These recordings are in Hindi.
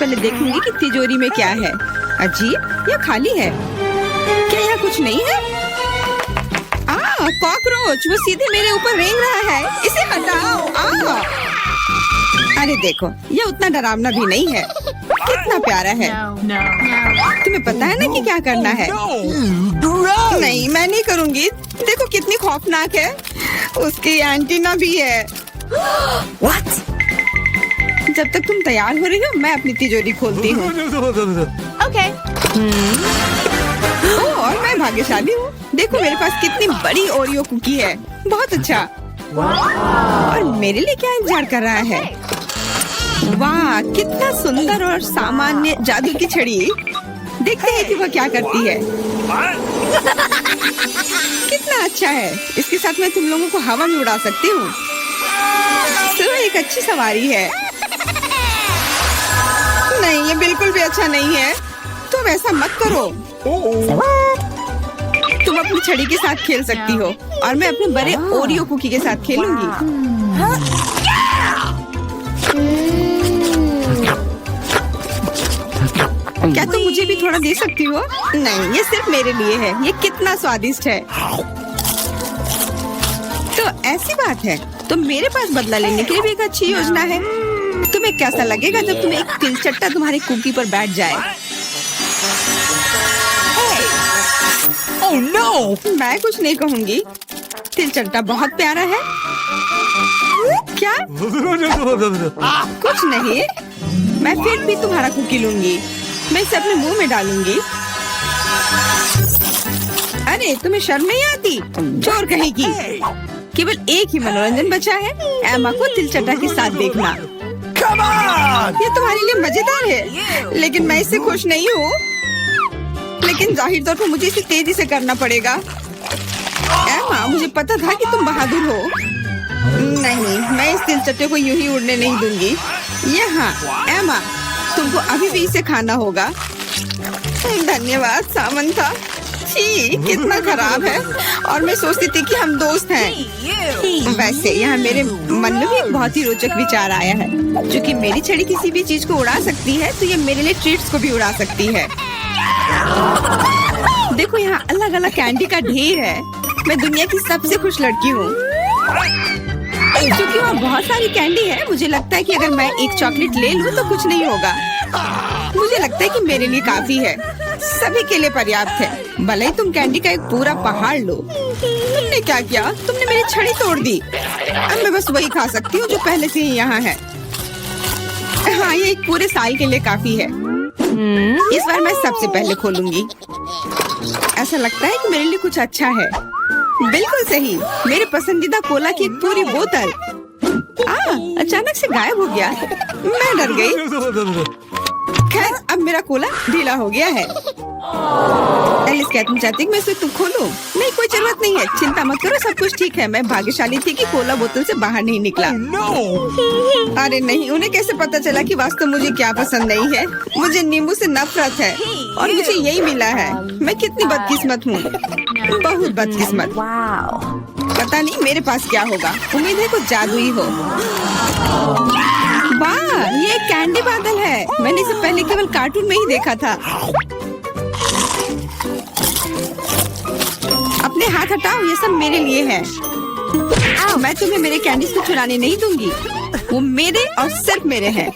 पहले देखूंगी कि तिजोरी में क्या है। अजीब, यह खाली है। क्या यहाँ कुछ नहीं है? कॉकरोच, वो सीधे मेरे ऊपर रेंग रहा है। इसे हटाओ। अरे देखो, ये उतना डरावना भी नहीं है। कितना प्यारा है। तुम्हें पता है ना कि क्या करना है? नहीं, मैं नहीं करूँगी। देखो कितनी खौफनाक है। उसकी एंटीना भी है। What? जब तक तुम तैयार हो रही हो, मैं अपनी तिजोरी खोलती हूँ। Okay. और मैं भाग्यशाली हूँ। देखो मेरे पास कितनी बड़ी ओरियो कुकी है। बहुत अच्छा। और मेरे लिए क्या इंतजार कर रहा है? वाह, कितना सुंदर और सामान्य जादू की छड़ी। देखते हैं कि वह क्या करती है। कितना अच्छा है। इसके साथ मैं तुम लोगों को हवा में उड़ा सकती हूँ। तो एक अच्छी सवारी है। नहीं, ये बिल्कुल भी अच्छा नहीं है। तुम ऐसा मत करो। तुम अपनी छड़ी के साथ खेल सकती हो और मैं अपने बड़े ओरियो कुकी के साथ खेलूंगी। क्या तुम मुझे भी थोड़ा दे सकती हो? नहीं, ये सिर्फ मेरे लिए है। ये कितना स्वादिष्ट है। तो ऐसी बात है, तो मेरे पास बदला लेने के लिए भी एक अच्छी योजना है। तुम्हें कैसा लगेगा जब तुम्हें एक तिलचट्टा तुम्हारी कुकी पर बैठ जाए? Oh no! मैं कुछ नहीं कहूँगी। तिलचट्टा बहुत प्यारा है। क्या? कुछ नहीं। मैं फिर भी तुम्हारा कुकी लूंगी। मैं इसे अपने मुंह में डालूंगी। अरे तुम्हें शर्म नहीं आती? चोर कहेगी। केवल एक ही मनोरंजन बचा है, एमा को तिलचट्टा के साथ देखना। ये तुम्हारे लिए मजेदार है, लेकिन मैं इससे खुश नहीं हूँ। लेकिन जाहिर तौर पर मुझे इसे तेजी से करना पड़ेगा। एमा, मुझे पता था कि तुम बहादुर हो। नहीं, मैं इस तिलचट्टे को यूं ही उड़ने नहीं दूंगी। यहाँ एमा, तुमको अभी भी इसे खाना होगा। धन्यवाद सामंथा। छी, कितना खराब है। और मैं सोचती थी कि हम दोस्त हैं। वैसे यहाँ मेरे मन में भी एक बहुत ही रोचक विचार आया है। क्योंकि मेरी छड़ी किसी भी चीज को उड़ा सकती है, तो ये मेरे लिए ट्रीट्स को भी उड़ा सकती है। देखो यहाँ अलग अलग कैंडी का ढेर है। मैं दुनिया की सबसे खुश लड़की हूँ। क्योंकि वहाँ बहुत सारी कैंडी है, मुझे लगता है कि अगर मैं एक चॉकलेट ले लूँ तो कुछ नहीं होगा। मुझे लगता है कि मेरे लिए काफी है। सभी के लिए पर्याप्त है। भले ही तुम कैंडी का एक पूरा पहाड़ लो। तुमने क्या किया? तुमने मेरी छड़ी तोड़ दी। अब मैं बस वही खा सकती हूँ जो पहले से ही यहाँ है। हाँ, ये एक पूरे साल के लिए काफी है। इस बार मैं सबसे पहले खोलूंगी। ऐसा लगता है कि मेरे लिए कुछ अच्छा है। बिल्कुल सही, मेरे पसंदीदा कोला की एक पूरी बोतल। अचानक से गायब हो गया। मैं डर गई। खैर, अब मेरा कोला ढीला हो गया है। एलिस, क्या तुम चाहती मैं इसे खोलूं? नहीं, कोई जरूरत नहीं है। चिंता मत करो, सब कुछ ठीक है। मैं भाग्यशाली थी कि कोला बोतल से बाहर नहीं निकला। अरे नहीं, उन्हें कैसे पता चला कि वास्तव मुझे क्या पसंद नहीं है? मुझे नींबू से नफरत है और मुझे यही मिला है। मैं कितनी बदकिस्मत हूँ, बहुत बदकिस्मत। पता नहीं मेरे पास क्या होगा। उम्मीद है कुछ जादुई हो। वाह, ये एक कैंडी बादल है। मैंने इसे पहले केवल कार्टून में ही देखा था। अपने हाथ हटाओ, ये सब मेरे लिए है। मैं तुम्हें मेरे कैंडीज को चुराने नहीं दूंगी। वो मेरे और सिर्फ मेरे हैं।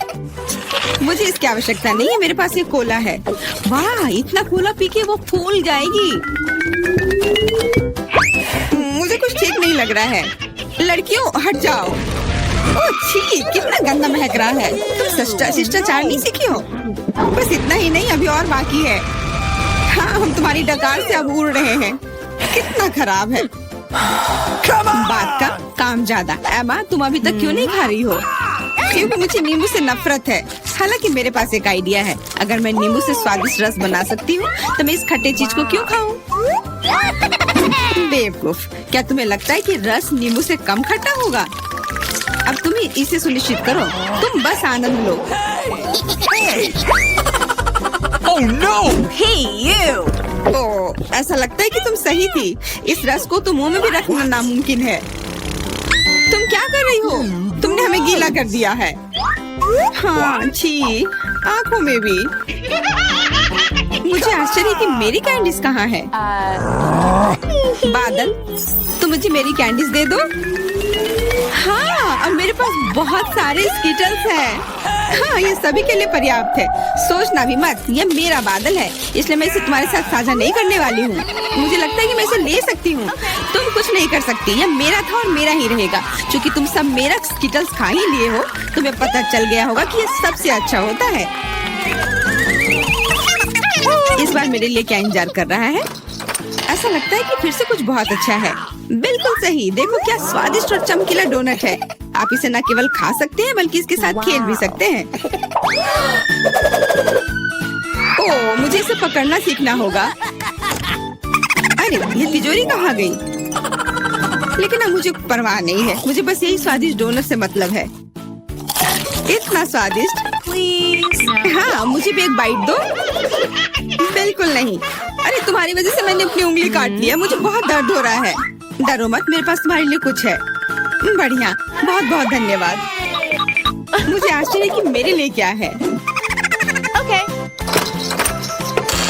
मुझे इसकी आवश्यकता नहीं है। मेरे पास ये कोला है। वाह, इतना कोला पी के वो फूल जाएगी। मुझे कुछ ठीक नहीं लग रहा है। लड़कियों, हट जाओ। ओह छी, कितना गंदा महक रहा है। तुम शिष्टाचार नहीं सीखी हो? बस इतना ही नहीं, अभी और बाकी है। हाँ, हम तुम्हारी डकार से अब उड़ रहे हैं। कितना खराब है। बात का काम ज्यादा। एमा, तुम अभी तक क्यों नहीं खा रही हो? क्योंकि मुझे नींबू से नफरत है। हालांकि मेरे पास एक आइडिया है। अगर मैं नींबू से स्वादिष्ट रस बना सकती हूँ, तो मैं इस खट्टे चीज को क्यों खाऊं? बेवकूफ, क्या तुम्हें लगता है कि रस नींबू से कम खट्टा होगा? अब तुम ही इसे सुनिश्चित करो। तुम बस आनंद लो। Oh no! Hey you! ओह, ऐसा लगता है कि तुम सही थी। इस रस को तो मुंह में भी रखना नामुमकिन है। तुम क्या कर रही हो? तुमने हमें गीला कर दिया है। हाँ, छी। आंखों में भी। मुझे आश्चर्य कि मेरी कैंडीज कहाँ है? बादल, तुम मुझे मेरी कैंडीज दे दो। हाँ, अब मेरे पास बहुत सारे स्कीटल्स हैं। हाँ, ये सभी के लिए पर्याप्त है। सोचना भी मत, ये मेरा बादल है, इसलिए मैं इसे तुम्हारे साथ साझा नहीं करने वाली हूँ। मुझे लगता है कि मैं इसे ले सकती हूँ। तुम कुछ नहीं कर सकती, ये मेरा था और मेरा ही रहेगा। क्योंकि तुम सब मेरा स्कीटल्स खा ही लिए हो, तुम्हें पता चल गया होगा कि ये सबसे अच्छा होता है। इस बार मेरे लिए क्या इंतजार कर रहा है? ऐसा लगता है कि फिर से कुछ बहुत अच्छा है। बिल्कुल सही, देखो क्या स्वादिष्ट और चमकीला डोनट है। आप इसे न केवल खा सकते हैं बल्कि इसके साथ खेल भी सकते हैं। ओह, मुझे इसे पकड़ना सीखना होगा। अरे, ये तिजोरी कहाँ गई? लेकिन अब मुझे परवाह नहीं है, मुझे बस यही स्वादिष्ट डोनट से मतलब है। इतना स्वादिष्ट। हाँ, मुझे भी एक बाइट दो। बिल्कुल नहीं। अरे, तुम्हारी वजह से मैंने अपनी उंगली काट लिया, मुझे बहुत दर्द हो रहा है। डरो मत, मेरे पास तुम्हारे लिए कुछ है। बढ़िया, बहुत बहुत धन्यवाद। मुझे आश्चर्य कि मेरे लिए क्या है। Okay.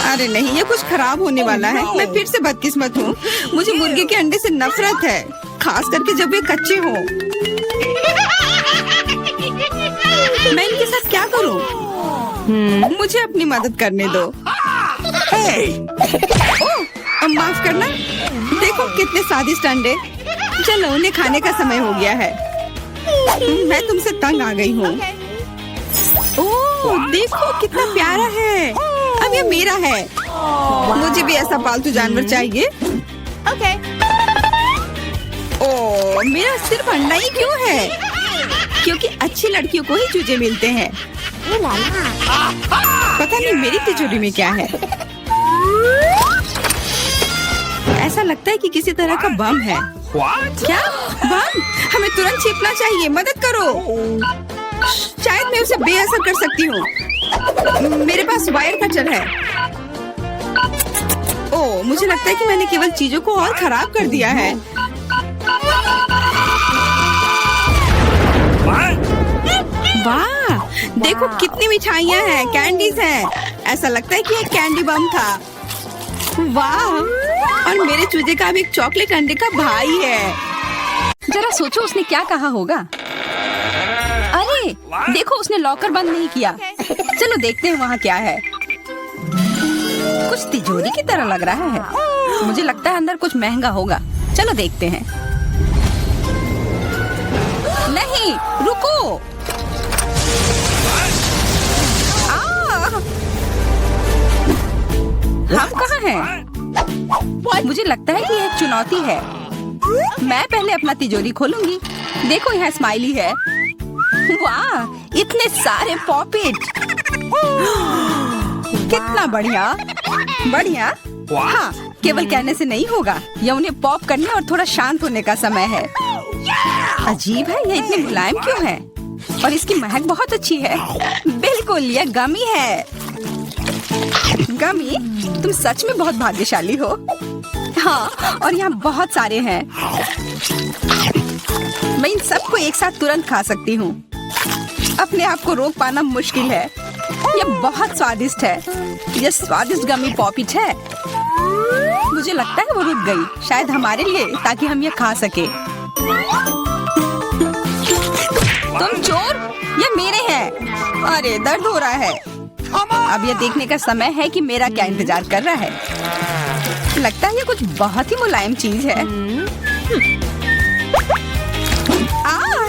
अरे नहीं, ये कुछ खराब होने वाला है। मैं फिर से बदकिस्मत हूँ। मुझे मुर्गे के अंडे से नफरत है, खास करके जब वे कच्चे हों। मैं इनके साथ क्या करूँ? मुझे अपनी मदद करने दो। ओह, माफ करना। देखो कितने स्वादिष्ट अंडे। चलो, उन्हें खाने का समय हो गया है। मैं तुमसे तंग आ गई हूँ। ओह, देखो कितना प्यारा है। अब ये मेरा है। मुझे भी ऐसा पालतू जानवर चाहिए। Okay. ओह, मेरा सिर्फ अंडा ही क्यों है? क्योंकि अच्छी लड़कियों को ही चूजे मिलते हैं। पता नहीं मेरी तिजोरी में क्या है। ऐसा लगता है कि किसी तरह का बम है। क्या बम? हमें तुरंत छिपना चाहिए, मदद करो। शायद मैं उसे बेअसर कर सकती हूँ। मेरे पास वायर कटर है। ओह, मुझे लगता है कि मैंने केवल चीजों को और खराब कर दिया है। वाह, देखो कितनी मिठाइयाँ हैं, कैंडीज हैं। ऐसा लगता है कि एक कैंडी बम था। वाह, और मेरे चूजे का भी एक चॉकलेट अंडे का भाई है। जरा सोचो उसने क्या कहा होगा। अरे देखो, उसने लॉकर बंद नहीं किया। चलो देखते हैं वहाँ क्या है। कुछ तिजोरी की तरह लग रहा है। मुझे लगता है अंदर कुछ महंगा होगा। चलो देखते हैं। नहीं, रुको। हम कहाँ हैं? मुझे लगता है कि ये एक चुनौती है। मैं पहले अपना तिजोरी खोलूंगी। देखो, यहाँ स्माइली है। वाह, इतने सारे पॉपिट। कितना बढ़िया। बढ़िया। हाँ, केवल कहने से नहीं होगा। यह उन्हें पॉप करने और थोड़ा शांत होने का समय है। अजीब है, यह इतनी मुलायम क्यों है? और इसकी महक बहुत अच्छी है। बिल्कुल, यह गमी है। गमी, तुम सच में बहुत भाग्यशाली हो। हाँ, और यहाँ बहुत सारे हैं। मैं इन सबको एक साथ तुरंत खा सकती हूँ। अपने आप को रोक पाना मुश्किल है। यह बहुत स्वादिष्ट है। यह स्वादिष्ट गमी पॉपिट है। मुझे लगता है वो रुक गई, शायद हमारे लिए, ताकि हम ये खा सके। तुम चोर, ये मेरे हैं। अरे, दर्द हो रहा है। अब यह देखने का समय है कि मेरा क्या इंतजार कर रहा है। लगता है ये कुछ बहुत ही मुलायम चीज है।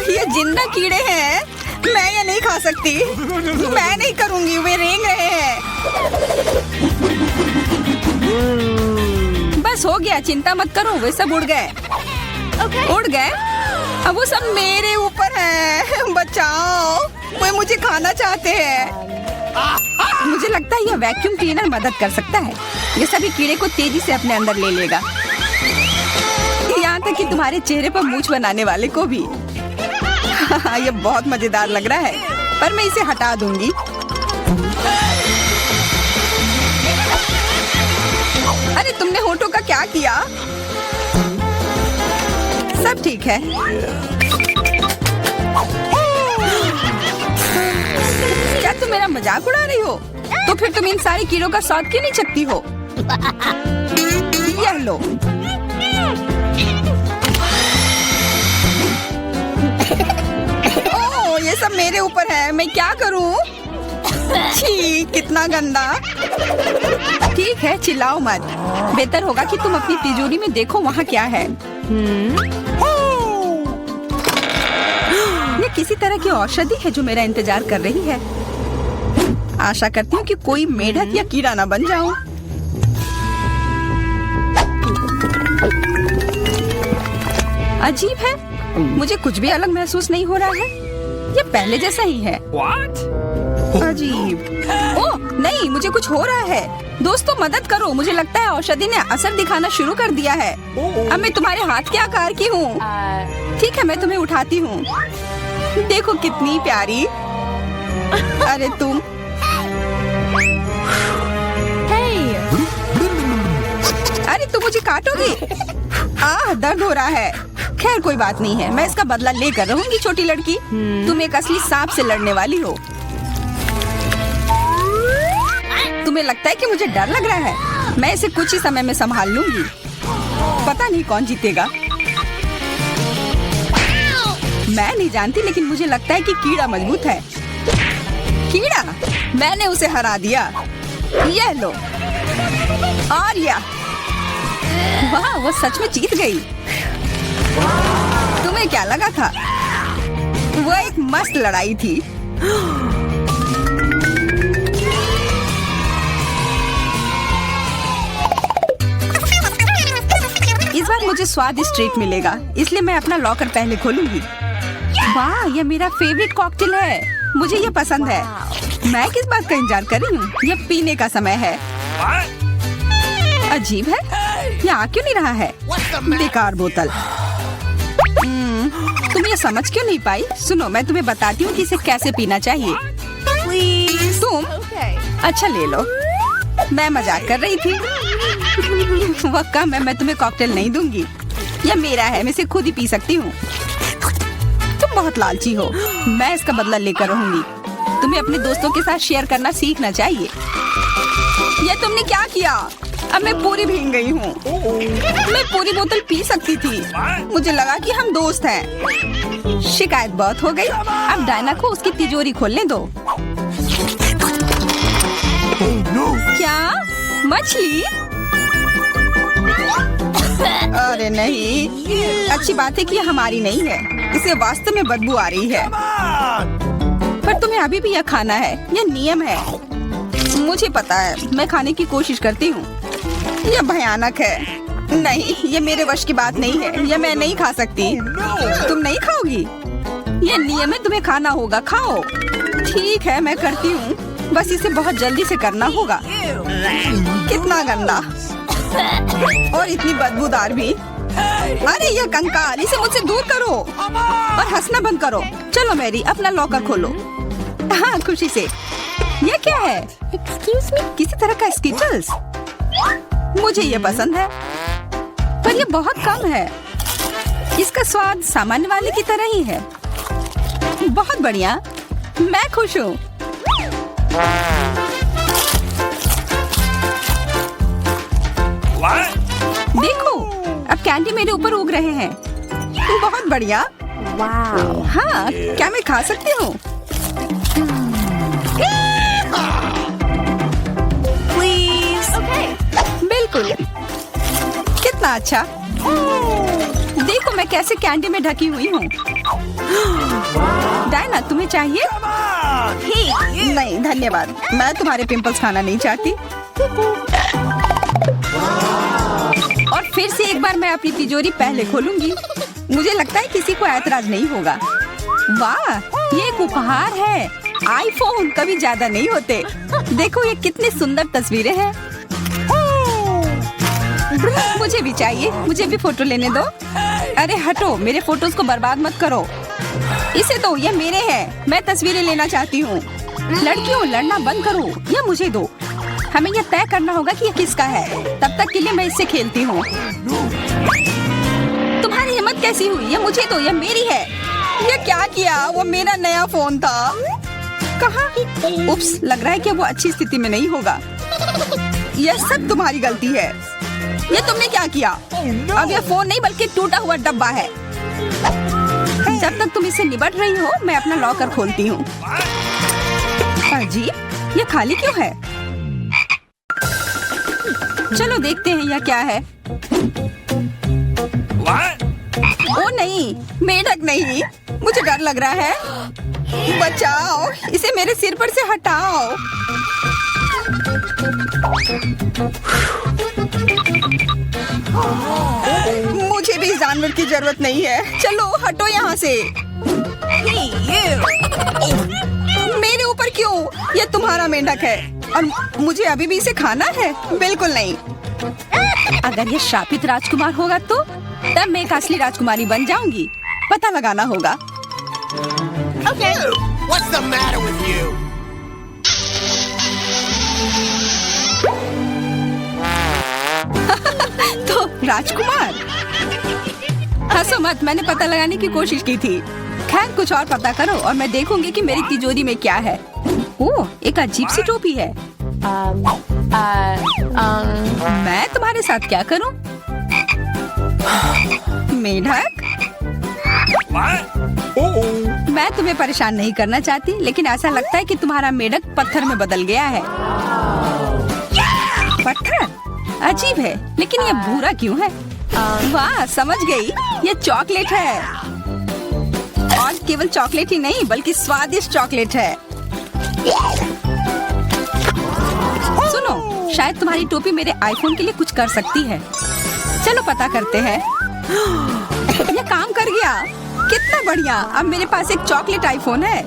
ये जिंदा कीड़े हैं। मैं ये नहीं खा सकती। मैं नहीं करूंगी, वे रेंग रहे हैं। बस हो गया, चिंता मत करो, वे सब उड़ गए। उड़ गए? अब वो सब मेरे ऊपर है। बचाओ, वे मुझे खाना चाहते हैं। मुझे लगता है यह वैक्यूम क्लीनर मदद कर सकता है। ये सभी कीड़े को तेजी से अपने अंदर ले लेगा, यहाँ तक कि तुम्हारे चेहरे पर मूंछ बनाने वाले को भी। ये बहुत मजेदार लग रहा है, पर मैं इसे हटा दूंगी। अरे, तुमने होठों का क्या किया? सब ठीक है। क्या तुम मेरा मजाक उड़ा रही हो? तो फिर तुम इन सारे कीड़ों का स्वाद क्यों नहीं चखती हो? यह लो। ओह, ये सब मेरे ऊपर है, मैं क्या करूं? छी, कितना गंदा। ठीक है, चिल्लाओ मत। बेहतर होगा कि तुम अपनी तिजोरी में देखो वहाँ क्या है। ये किसी तरह की औषधि है जो मेरा इंतजार कर रही है। आशा करती हूँ कि कोई मेढक या कीड़ा ना बन जाऊं। अजीब है, मुझे कुछ भी अलग महसूस नहीं हो रहा है। ये पहले जैसा ही है। अजीब। ओह नहीं, मुझे कुछ हो रहा है। दोस्तों मदद करो, मुझे लगता है औषधि ने असर दिखाना शुरू कर दिया है। अब मैं तुम्हारे हाथ के आकार की हूँ। ठीक है, मैं तुम्हें उठाती हूँ। देखो कितनी प्यारी। अरे तुम। अरे तुम मुझे काटोगी? दर्द हो रहा है। खैर कोई बात नहीं है, मैं इसका बदला लेकर रहूंगी। छोटी लड़की, तुम एक असली सांप से लड़ने वाली हो। तुम्हें लगता है कि मुझे डर लग रहा है? मैं इसे कुछ ही समय में संभाल लूंगी। पता नहीं कौन जीतेगा। मैं नहीं जानती, लेकिन मुझे लगता है कि कीड़ा मजबूत है। कीड़ा, मैंने उसे हरा दिया। यह लो। और यह, वाह, वो सच में जीत गई। तुम्हें क्या लगा था? वो एक मस्त लड़ाई थी। इस बार मुझे स्वादिष्ट ट्रीट मिलेगा, इसलिए मैं अपना लॉकर पहले खोलूंगी। वाह, ये मेरा फेवरेट कॉकटेल है। मुझे ये पसंद है। मैं किस बात का इंतजार कर रही हूँ? ये पीने का समय है। अजीब है, ये आ क्यों नहीं रहा है? बेकार बोतल। तुम ये समझ क्यों नहीं पाई? सुनो, मैं तुम्हें बताती हूँ कि इसे कैसे पीना चाहिए। तुम अच्छा ले लो। मैं मजाक कर रही थी। वह कम है, मैं तुम्हें कॉकटेल नहीं दूंगी। यह मेरा है, मैं इसे खुद ही पी सकती हूँ। तुम बहुत लालची हो। मैं इसका बदला लेकर रहूंगी। तुम्हें अपने दोस्तों के साथ शेयर करना सीखना चाहिए। यह तुमने क्या किया? अब मैं पूरी भीग गई हूँ। मैं पूरी बोतल पी सकती थी। मुझे लगा कि हम दोस्त हैं। शिकायत बहुत हो गई। अब डायना को उसकी तिजोरी खोलने दो। क्या? मछली? अरे नहीं, अच्छी बात है कि यह हमारी नहीं है। इसे वास्तव में बदबू आ रही है। पर तुम्हें अभी भी यह खाना है, यह नियम है। मुझे पता है, मैं खाने की कोशिश करती हूँ। यह भयानक है। नहीं, ये मेरे वश की बात नहीं है। यह मैं नहीं खा सकती। तुम नहीं खाओगी? यह नियम है, तुम्हें खाना होगा। खाओ। ठीक है, मैं करती हूँ। बस इसे बहुत जल्दी से करना होगा। कितना गंदा और इतनी बदबूदार भी। अरे यह कंकाल, इसे मुझसे दूर करो और हंसना बंद करो। चलो मैरी, अपना लॉकर खोलो। हाँ, खुशी से। यह क्या है? एक्सक्यूज मी, किसी तरह का स्किटल्स। मुझे ये पसंद है, पर ये बहुत कम है। इसका स्वाद सामान्य वाले की तरह ही है। बहुत बढ़िया, मैं खुश हूँ। देखो, अब कैंडी मेरे ऊपर उग रहे हैं। बहुत बढ़िया। हाँ, क्या मैं खा सकती हूँ? बिल्कुल। कितना अच्छा। देखो मैं कैसे कैंडी में ढकी हुई हूँ। डायना, तुम्हें चाहिए? नहीं धन्यवाद, मैं तुम्हारे पिंपल्स खाना नहीं चाहती। और फिर से एक बार मैं अपनी तिजोरी पहले खोलूंगी। मुझे लगता है किसी को ऐतराज नहीं होगा। वाह, ये एक उपहार है। आईफोन कभी ज्यादा नहीं होते। देखो ये कितनी सुंदर तस्वीरें हैं। मुझे भी चाहिए, मुझे भी फोटो लेने दो। अरे हटो, मेरे फोटोज को बर्बाद मत करो। इसे दो, ये मेरे हैं। मैं तस्वीरें लेना चाहती हूँ। लड़कियों, लड़ना बंद करो, ये मुझे दो। हमें यह तय करना होगा कि यह किसका है। तब तक के लिए मैं इससे खेलती हूँ। तुम्हारी हिम्मत कैसी हुई? ये मुझे दो, ये मेरी है। ये क्या किया? वो मेरा नया फोन था। कहाँ? उप्स, लग रहा है कि वो अच्छी स्थिति में नहीं होगा। यह सब तुम्हारी गलती है। ये तुमने क्या किया? अब यह फोन नहीं बल्कि टूटा हुआ डब्बा है। जब तक तुम इससे निपट रही हो, मैं अपना लॉकर खोलती हूँ। अजीब, ये खाली क्यों है? चलो देखते हैं यह क्या है। ओ नहीं, मेढक नहीं, मुझे डर लग रहा है। बचाओ, इसे मेरे सिर पर से हटाओ। मुझे भी इस जानवर की जरूरत नहीं है। चलो हटो यहाँ से। मेरे ऊपर क्यों? ये तुम्हारा मेंढक है और मुझे अभी भी इसे खाना है? बिल्कुल नहीं। अगर ये शापित राजकुमार होगा तो तब मैं एक असली राजकुमारी बन जाऊंगी। पता लगाना होगा। Okay. What's the matter with you? तो राजकुमार, हंसो मत, मैंने पता लगाने की कोशिश की थी। खैर कुछ और पता करो और मैं देखूंगी कि मेरी तिजोरी में क्या है। ओह, एक अजीब सी टोपी है। मैं तुम्हारे साथ क्या करूं? मेढक, मैं तुम्हें परेशान नहीं करना चाहती, लेकिन ऐसा लगता है कि तुम्हारा मेढक पत्थर में बदल गया है। पत्थर? अजीब है, लेकिन ये भूरा क्यों है? वाह, समझ गई, ये चॉकलेट है। और केवल चॉकलेट ही नहीं बल्कि स्वादिष्ट चॉकलेट है। सुनो, शायद तुम्हारी टोपी मेरे आईफोन के लिए कुछ कर सकती है। चलो पता करते हैं। ये काम कर गया, कितना बढ़िया। अब मेरे पास एक चॉकलेट आईफोन है।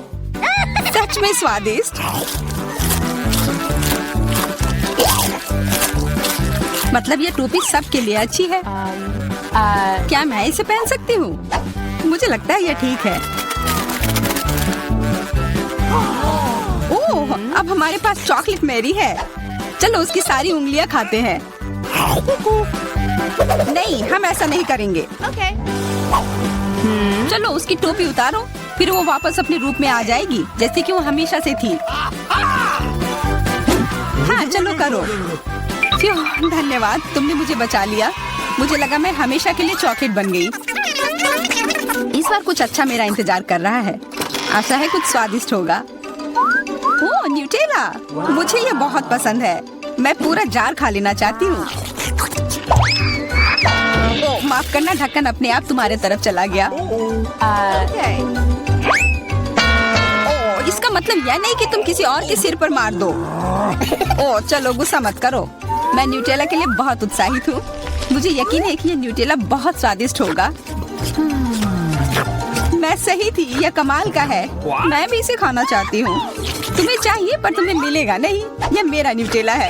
सच में स्वादिष्ट। मतलब ये टोपी सबके लिए अच्छी है। क्या मैं इसे पहन सकती हूँ? मुझे लगता है ये ठीक है। ओह, अब हमारे पास चॉकलेट मैरी है। चलो उसकी सारी उंगलियां खाते हैं। नहीं, हम ऐसा नहीं करेंगे। Okay. चलो उसकी टोपी उतारो, फिर वो वापस अपने रूप में आ जाएगी जैसे कि वो हमेशा से थी। हाँ चलो करो। फ्यू, धन्यवाद, तुमने मुझे बचा लिया। मुझे लगा मैं हमेशा के लिए चॉकलेट बन गई। इस बार कुछ अच्छा मेरा इंतजार कर रहा है। आशा है कुछ स्वादिष्ट होगा। ओह, न्यूटेला, मुझे ये बहुत पसंद है। मैं पूरा जार खा लेना चाहती हूँ। ओह, माफ करना, ढक्कन अपने आप तुम्हारे तरफ चला गया। Okay. ओह, इसका मतलब यह नहीं कि तुम किसी और के सिर पर मार दो। ओह, चलो गुस्सा मत करो। मैं न्यूटेला के लिए बहुत उत्साहित हूँ। मुझे यकीन है कि ये न्यूटेला बहुत स्वादिष्ट होगा। मैं सही थी, यह कमाल का है। मैं भी इसे खाना चाहती हूँ। तुम्हें चाहिए पर तुम्हें मिलेगा नहीं। यह मेरा न्यूटेला है।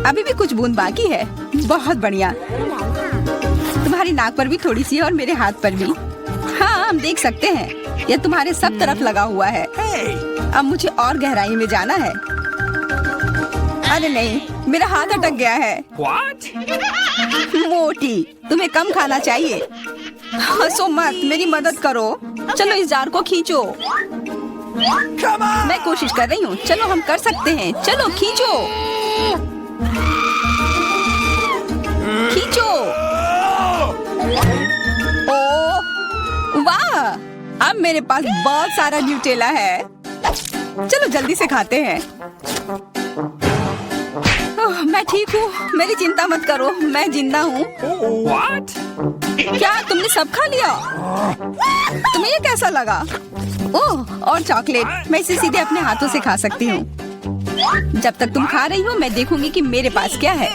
अभी भी कुछ बूंद बाकी है। बहुत बढ़िया। तुम्हारी नाक पर भी थोड़ी सी है और मेरे हाथ पर भी। हाँ, हम देख सकते हैं। यह तुम्हारे सब तरफ लगा हुआ है। अब मुझे और गहराई में जाना है। अरे नहीं, मेरा हाथ अटक गया है। मोटी, तुम्हें कम खाना चाहिए। हंसो मत, मेरी मदद करो। चलो इस जार को खींचो। मैं कोशिश कर रही हूँ। चलो हम कर सकते हैं। चलो खींचो, खींचो। ओह वाह, अब मेरे पास बहुत सारा न्यूटेला है। चलो जल्दी से खाते हैं। ओह, मैं ठीक हूँ, मेरी चिंता मत करो, मैं जिंदा हूँ। क्या तुमने सब खा लिया? तुम्हें ये कैसा लगा? ओह, और चॉकलेट, मैं इसे सीधे अपने हाथों से खा सकती हूँ। जब तक तुम खा रही हो मैं देखूंगी कि मेरे पास क्या है।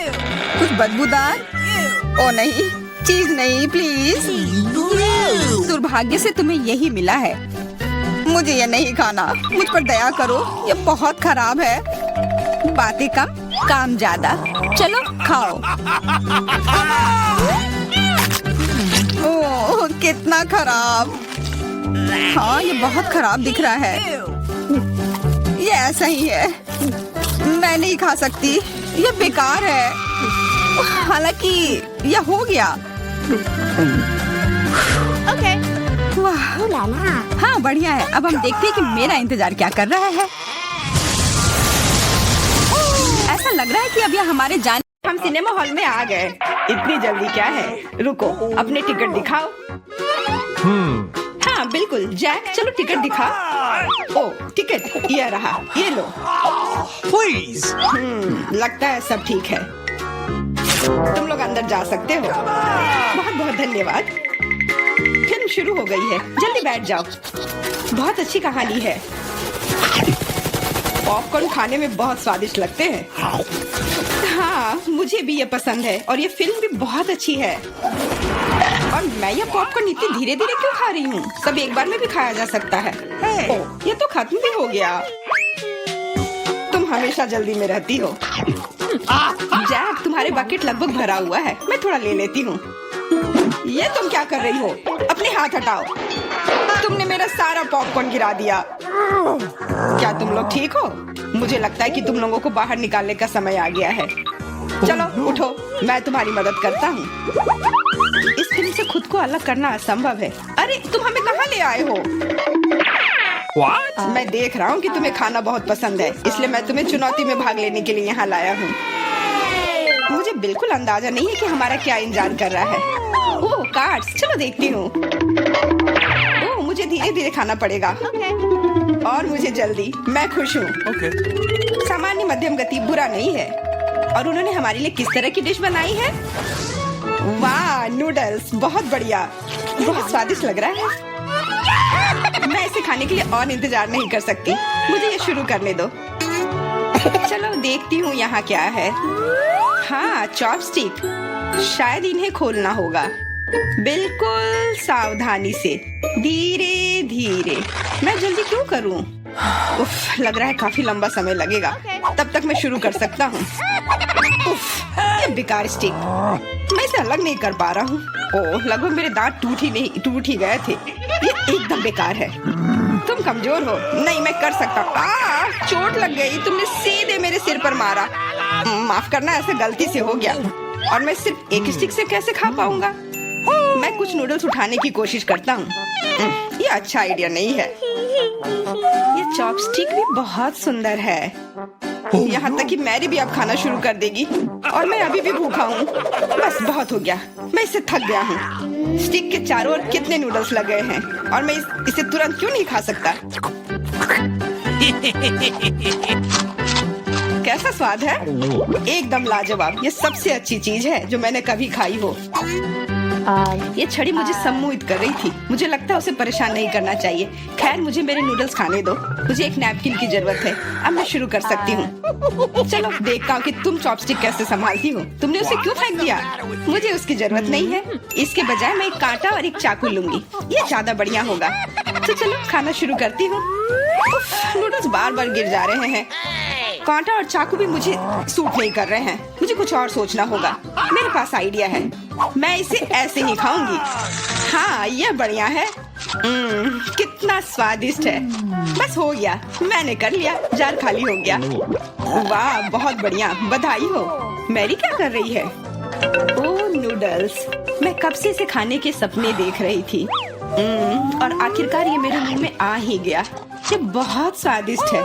कुछ बदबूदार? ओ नहीं, चीज नहीं, प्लीज। दुर्भाग्य से तुम्हें यही मिला है। मुझे ये नहीं खाना, मुझ पर दया करो, ये बहुत खराब है। बातें कम, काम ज्यादा। चलो खाओ। ओह, कितना खराब। हाँ, ये बहुत खराब दिख रहा है। ये ऐसा ही है, मैं नहीं खा सकती, ये बेकार है। हालांकि यह हो गया। Okay. वाह, हाँ बढ़िया है। अब हम देखते हैं कि मेरा इंतजार क्या कर रहा है। ऐसा लग रहा है कि अब यह हमारे जाने। हम सिनेमा हॉल में आ गए। इतनी जल्दी क्या है? रुको, अपने टिकट दिखाओ। हाँ बिल्कुल जैक, चलो टिकट दिखा। ओ टिकट ये रहा, ये लो। Please. लगता है सब ठीक है, तुम लोग अंदर जा सकते हो। बहुत बहुत धन्यवाद। फिल्म शुरू हो गई है, जल्दी बैठ जाओ। बहुत अच्छी कहानी है। पॉपकॉर्न खाने में बहुत स्वादिष्ट लगते हैं। हाँ मुझे भी ये पसंद है और ये फिल्म भी बहुत अच्छी है। और मैं ये पॉपकॉर्न इतनी धीरे धीरे क्यों खा रही हूँ? सब एक बार में भी खाया जा सकता है। ओह, ये तो खत्म भी हो गया। तुम हमेशा जल्दी में रहती हो। जैक, तुम्हारे बकेट लगभग भरा हुआ है, मैं थोड़ा ले लेती हूँ। ये तुम क्या कर रही हो? अपने हाथ हटाओ। तुमने मेरा सारा पॉपकॉर्न गिरा दिया। क्या तुम लोग ठीक हो? मुझे लगता है कि तुम लोगों को बाहर निकालने का समय आ गया है। चलो उठो, मैं तुम्हारी मदद करता हूँ। इस फिल्म से खुद को अलग करना असंभव है। अरे तुम हमें कहाँ ले आए हो? What? मैं देख रहा हूँ कि तुम्हें खाना बहुत पसंद है, इसलिए मैं तुम्हें चुनौती में भाग लेने के लिए यहाँ लाया हूँ। मुझे बिल्कुल अंदाजा नहीं है कि हमारा क्या इंतजार कर रहा है। ओह कार्ड्स, चलो देखती हूँ। ओह मुझे धीरे धीरे खाना पड़ेगा और मुझे जल्दी। मैं खुश हूँ। Okay. सामान्य मध्यम गति बुरा नहीं है। और उन्होंने हमारे लिए किस तरह की डिश बनाई है? वाह नूडल्स, बहुत बढ़िया, बहुत स्वादिष्ट लग रहा है। मैं इसे खाने के लिए और इंतजार नहीं कर सकती। मुझे ये शुरू करने दो। चलो देखती हूँ यहाँ क्या है। हाँ चॉपस्टिक, शायद इन्हें खोलना होगा। बिल्कुल सावधानी से, धीरे धीरे। मैं जल्दी क्यों करूँ? उफ, लग रहा है काफी लंबा समय लगेगा। तब तक मैं शुरू कर सकता हूँ। उफ, ये बेकार स्टिक, मैं इसे अलग नहीं कर पा रहा हूँ। ओह, लगभग मेरे दांत टूट ही गए थे। ये एकदम बेकार है। तुम कमजोर हो। नहीं, मैं कर सकता हूँ। चोट लग गई, तुमने सीधे मेरे सिर पर मारा। माफ करना, ऐसे गलती से हो गया। और मैं सिर्फ एक स्टिक से कैसे खा पाऊंगा? मैं कुछ नूडल्स उठाने की कोशिश करता हूँ। ये अच्छा आइडिया नहीं है। ये चॉपस्टिक भी बहुत सुंदर है। यहाँ तक कि मैरी भी अब खाना शुरू कर देगी और मैं अभी भी भूखा हूँ। बस बहुत हो गया, मैं इससे थक गया हूँ। स्टिक के चारों ओर कितने नूडल्स लगे हैं और मैं इसे तुरंत क्यों नहीं खा सकता? कैसा स्वाद है? एकदम लाजवाब। ये सबसे अच्छी चीज है जो मैंने कभी खाई हो। ये छड़ी मुझे सम्मोहित कर रही थी। मुझे लगता है उसे परेशान नहीं करना चाहिए। खैर, मुझे मेरे नूडल्स खाने दो। मुझे एक नैपकिन की जरूरत है। अब मैं शुरू कर सकती हूँ। चलो देखता हूँ कि तुम चॉपस्टिक कैसे संभालती हो। तुमने उसे क्यों फेंक दिया? मुझे उसकी जरूरत नहीं है। इसके बजाय मैं एक कांटा और एक चाकू लूंगी। ये ज्यादा बढ़िया होगा। तो चलो खाना शुरू करती हूँ। नूडल्स बार बार गिर जा रहे हैं। कांटा और चाकू भी मुझे सूट नहीं कर रहे हैं। मुझे कुछ और सोचना होगा। मेरे पास आइडिया है। मैं इसे ऐसे ही खाऊंगी। हाँ, यह बढ़िया है। कितना स्वादिष्ट है। बस हो गया, मैंने कर लिया। जार खाली हो गया। वाह, बहुत बढ़िया, बधाई हो। मैरी क्या कर रही है? ओह नूडल्स, मैं कब से इसे खाने के सपने देख रही थी। और आखिरकार ये मेरे मुंह में आ ही गया। ये बहुत स्वादिष्ट है।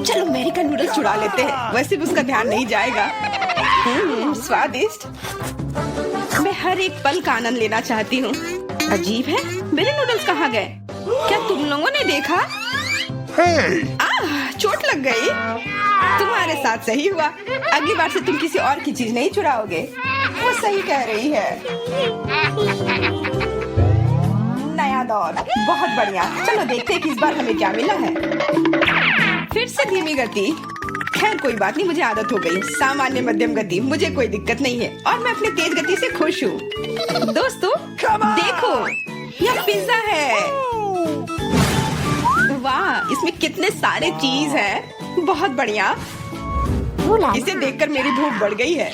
चलो मैरी का नूडल्स चुरा लेते हैं, वैसे भी उसका ध्यान नहीं जाएगा। स्वादिष्ट। मैं हर एक पल का आनंद लेना चाहती हूँ। अजीब है, मेरे नूडल्स कहाँ गए? क्या तुम लोगों ने देखा? चोट लग गई। तुम्हारे साथ सही हुआ। अगली बार से तुम किसी और की चीज नहीं चुराओगे। वो सही कह रही है। नया दौर, बहुत बढ़िया। चलो देखते हैं कि इस बार हमें क्या मिला है। फिर से धीमी गति। खैर कोई बात नहीं, मुझे आदत हो गई। सामान्य मध्यम गति, मुझे कोई दिक्कत नहीं है और मैं अपनी तेज गति से खुश हूँ। दोस्तों देखो, यह पिज्जा है। वाह, इसमें कितने सारे चीज हैं। बहुत बढ़िया। इसे देखकर मेरी भूख बढ़ गई है।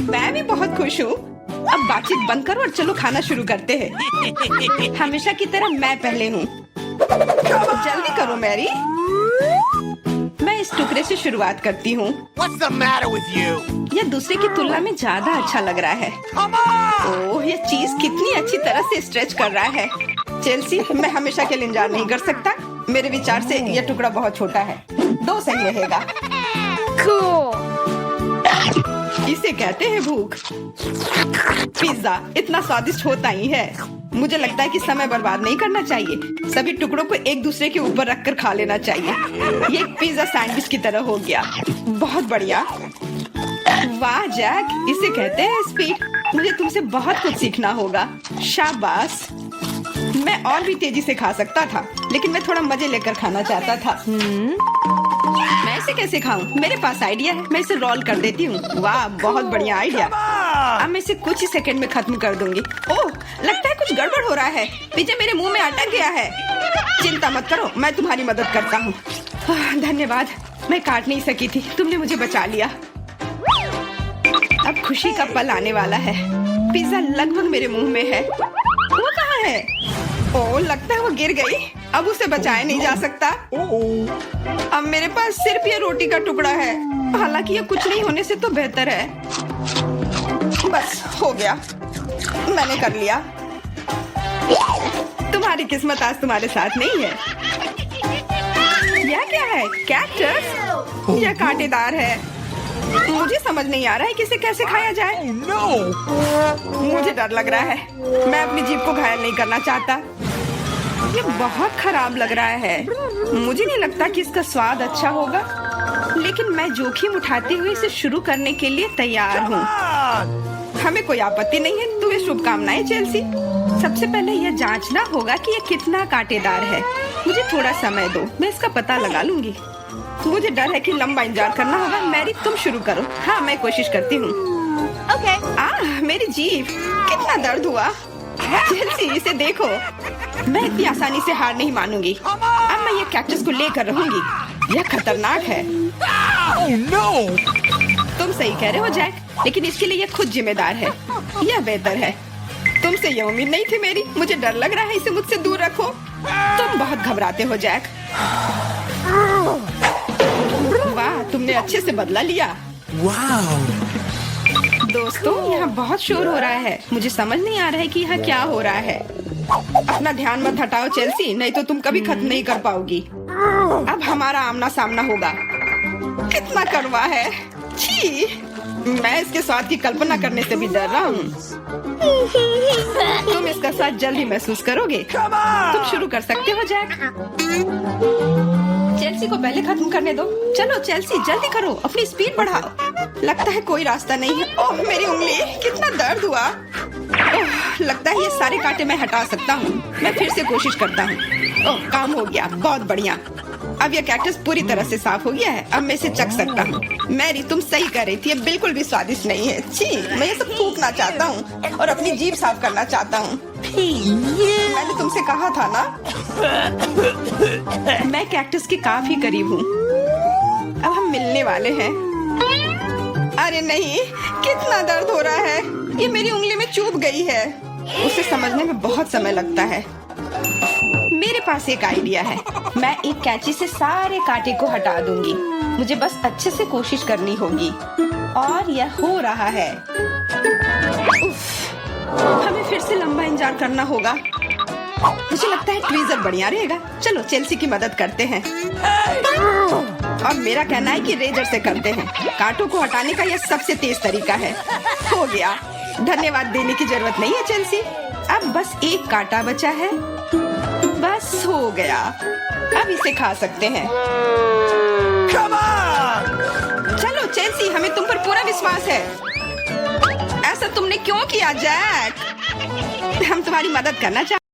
मैं भी बहुत खुश हूँ। अब बातचीत बंद करो और चलो खाना शुरू करते हैं। हमेशा की तरह मैं पहले हूँ। जल्दी करो मैरी। मैं इस टुकड़े से शुरुआत करती हूँ। What's the matter with you? यह दूसरे की तुलना में ज्यादा अच्छा लग रहा है। Come on! ओह, यह चीज कितनी अच्छी तरह से स्ट्रेच कर रहा है। चेल्सी, मैं हमेशा के लिए इंतजार नहीं कर सकता। मेरे विचार से यह टुकड़ा बहुत छोटा है, 2 सही रहेगा। Cool. इसे कहते हैं भूख। पिज्जा इतना स्वादिष्ट होता ही है। मुझे लगता है कि समय बर्बाद नहीं करना चाहिए, सभी टुकड़ों को एक दूसरे के ऊपर रखकर खा लेना चाहिए। ये एक पिज्जा सैंडविच की तरह हो गया। बहुत बढ़िया। वाह जैक, इसे कहते हैं स्पीड। मुझे तुमसे बहुत कुछ सीखना होगा। शाबाश। मैं और भी तेजी से खा सकता था, लेकिन मैं थोड़ा मजे लेकर खाना चाहता था। मैं इसे कैसे खाऊं? मेरे पास आइडिया है, मैं इसे रोल कर देती हूँ। वाह, बहुत बढ़िया आइडिया। अब मैं इसे कुछ ही सेकंड में खत्म कर दूंगी। ओह, लगता है कुछ गड़बड़ हो रहा है। पिज्जा मेरे मुंह में अटक गया है। चिंता मत करो, मैं तुम्हारी मदद करता हूँ। धन्यवाद, मैं काट नहीं सकी थी, तुमने मुझे बचा लिया। अब खुशी का पल आने वाला है। पिज्जा लगभग मेरे मुंह में है। वो कहाँ है? ओह, लगता है वो गिर गई। अब उसे बचाया नहीं जा सकता। अब मेरे पास सिर्फ ये रोटी का टुकड़ा है। हालांकि ये कुछ नहीं होने से तो बेहतर है। बस हो गया, मैंने कर लिया। तुम्हारी किस्मत आज तुम्हारे साथ नहीं है। यह क्या है? कैक्टस? यह कांटेदार है। मुझे समझ नहीं आ रहा है कि इसे कैसे खाया जाए। मुझे डर लग रहा है। मैं अपनी जीभ को घायल नहीं करना चाहता। ये बहुत खराब लग रहा है। मुझे नहीं लगता कि इसका स्वाद अच्छा होगा, लेकिन मैं जोखिम उठाते हुए इसे शुरू करने के लिए तैयार हूँ। हमें कोई आपत्ति नहीं है। तुम्हें शुभकामनाएं चेल्सी। सबसे पहले यह जांचना होगा कि यह कितना कांटेदार है। मुझे थोड़ा समय दो, मैं इसका पता लगा लूंगी। मुझे डर है कि लंबा इंतजार करना होगा। मैरी, तुम शुरू करो। हाँ, मैं कोशिश करती हूँ। Okay. मेरी जीभ, कितना दर्द हुआ। चेल्सी, इसे देखो। मैं इतनी आसानी से हार नहीं मानूंगी। अब मैं ये कैक्टस को लेकर रहूंगी। यह खतरनाक है। Oh no! तुम सही कह रहे हो जैक, लेकिन इसके लिए यह खुद जिम्मेदार है। यह बेहतर है। तुमसे यह उम्मीद नहीं थी मेरी। मुझे डर लग रहा है, इसे मुझसे दूर रखो। तुम बहुत घबराते हो जैक। वाह, तुमने अच्छे से बदला लिया। Wow! दोस्तों, यहाँ बहुत शोर हो रहा है। मुझे समझ नहीं आ रहा है कि यहाँ क्या हो रहा है। अपना ध्यान मत हटाओ चेल्सी, नहीं तो तुम कभी खत्म नहीं कर पाओगी। अब हमारा आमना सामना होगा। कितना कड़वा है। छी, मैं इसके स्वाद की कल्पना करने से भी डर रहा हूँ। तुम इसका स्वाद जल्दी महसूस करोगे। तुम शुरू कर सकते हो जैक। चेल्सी को पहले खत्म करने दो। चलो चेल्सी, जल्दी करो, अपनी स्पीड बढ़ाओ। लगता है कोई रास्ता नहीं है। ओह, मेरी उंगली, कितना दर्द हुआ। ओह, लगता है ये सारे कांटे मैं हटा सकता हूँ। मैं फिर से कोशिश करता हूँ। ओह, काम हो गया, बहुत बढ़िया। अब यह कैक्टस पूरी तरह से साफ हो गया है। अब मैं इसे चख सकता हूँ। मैरी, तुम सही कह रही थी, ये बिल्कुल भी स्वादिष्ट नहीं है। छी, मैं ये सब थूकना चाहता हूँ और अपनी जीभ साफ करना चाहता हूँ। मैंने तुमसे कहा था ना। मैं कैक्टस के काफी करीब हूँ। अब हम मिलने वाले हैं। अरे नहीं, कितना दर्द हो रहा है। ये मेरी उंगली में चुभ गई है। उसे समझने में बहुत समय लगता है। मेरे पास एक आइडिया है। मैं एक कैंची से सारे कांटे को हटा दूंगी। मुझे बस अच्छे से कोशिश करनी होगी। और यह हो रहा है। उफ, हमें फिर से लंबा इंतजार करना होगा। मुझे लगता है ट्वीजर बढ़िया रहेगा। चलो चेल्सी की मदद करते हैं। और मेरा कहना है कि रेजर से करते हैं। कांटों को हटाने का यह सबसे तेज तरीका है। हो गया। धन्यवाद देने की जरूरत नहीं है चेल्सी। अब बस एक कांटा बचा है। बस हो गया। अब इसे खा सकते हैं। Come on! चलो चेल्सी, हमें तुम पर पूरा विश्वास है। ऐसा तुमने क्यों किया जैक? हम तुम्हारी मदद करना चाहते